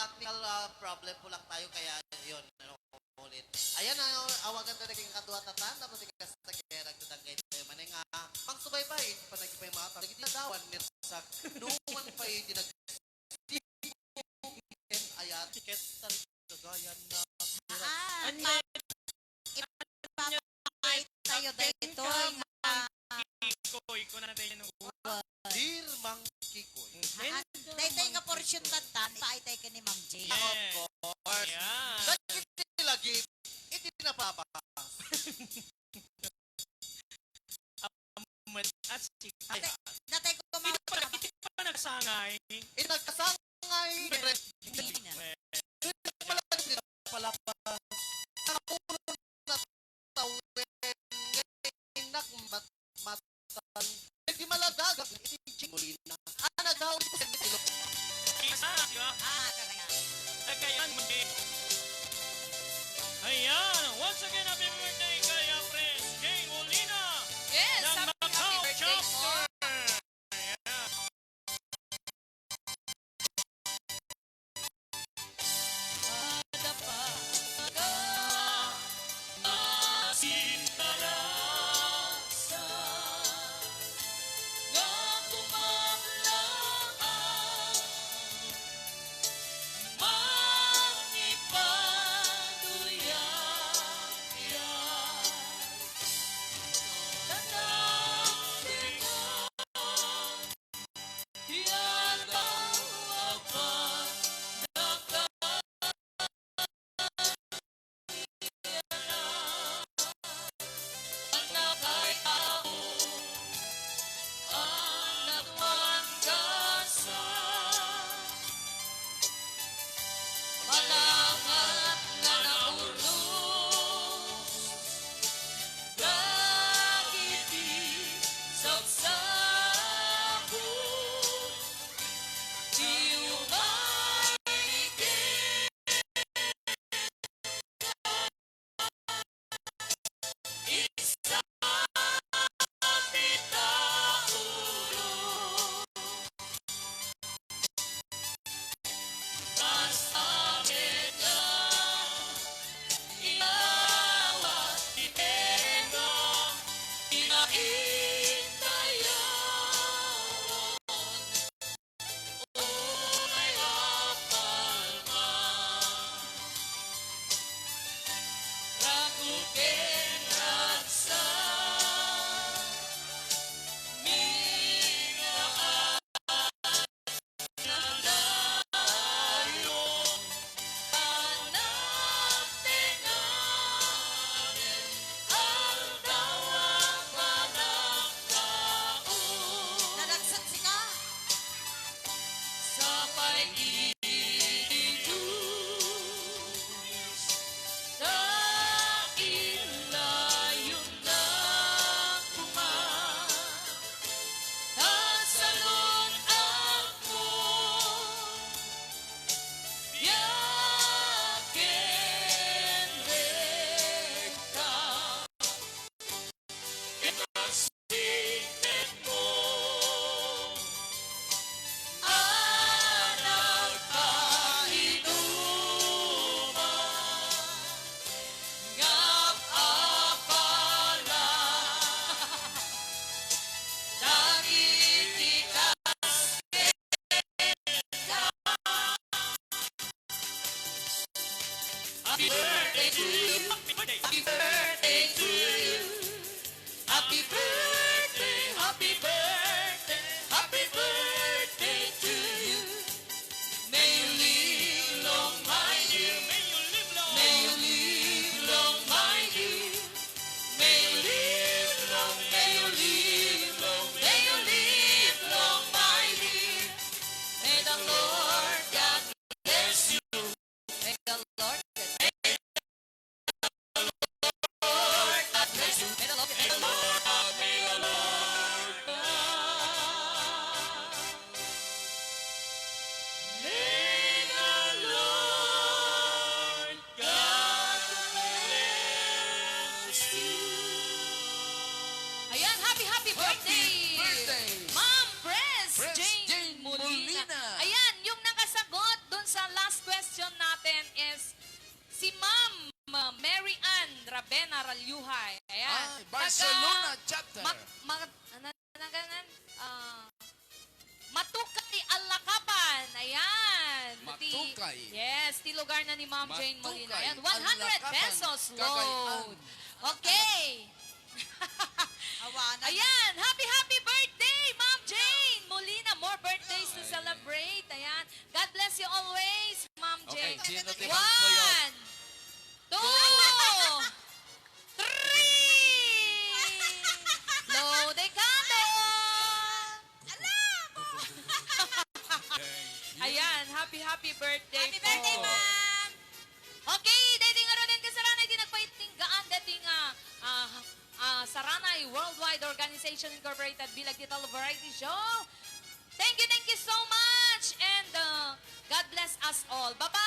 technical problem po lang tayo, kaya yun, ano, ulit. Ayan na, awagan na naging kadua-tatan, tapos ikas sa gerag na dangay tayo. Manay nga, pang subaybay, panagin pa yung mga tao, nagitadawan nito sa nuwan pa yung dinag... Ayan, tiket sa gagayan na... Ipapakait tayo dito. Kikoy, ko na natin yung Dear Mang Kikoy. Daytay nga portion tatan, paitay ka ni Ma'am Jane. Of course. Ayan. Dahil lagi, hindi na babas. Ay, natay ko Hindi kumawag pa nagsangay. Nagkasangay. Hindi na. Palapag din palapag. Nakulo na tawin. Inak matan. Hindi maladagat. Itinjing muli na. Nagawin ko sa mitilok. Isa, di ba? Kagaya. Nagkayan mo din. Ayan, once again, happy birthday kay Prince Jane Molina. Yes, ng happy Macau birthday chapter. po. Ayan. Nalagsat si ka. Happy birthday to you. Happy birthday to you. Happy birthday, happy birthday, happy birthday to you. May you live long, my dear. May you live long. May you live long, my dear. May you live long. May you live long. May you live long, my dear. May the Lord God bless you. May the Lord Bless you. May the Lord May the Lord, may the Lord May the Lord God bless you. Ayan, happy birthday! birthday! Ma'am Prince Prince Jane Jane Molina. Molina. Ayan, yung nakasagot dun sa last question Barcelona chapter. Matukay Alakapan. Ayan. Matukay. Yes, di lugar na ni Ma'am Jane Molina. Matukay, Ayan, 100 Alakapan, pesos Cagayan. load. Okay. Awa na. Ayan, happy birthday, Ma'am Jane Molina. More birthdays to celebrate. Ayan. God bless you always, Ma'am Okay, Jane. sino timang po yun? 1, 2, 3. Load a candle. Ayan, happy birthday Happy po. birthday, ma'am! Okay, dating nga rin kasaranay, di nagpaitinggaan, dating Saranay Worldwide Organization Incorporated Bilag Title Variety Show. Thank you so much, and God bless us all. Bye-bye!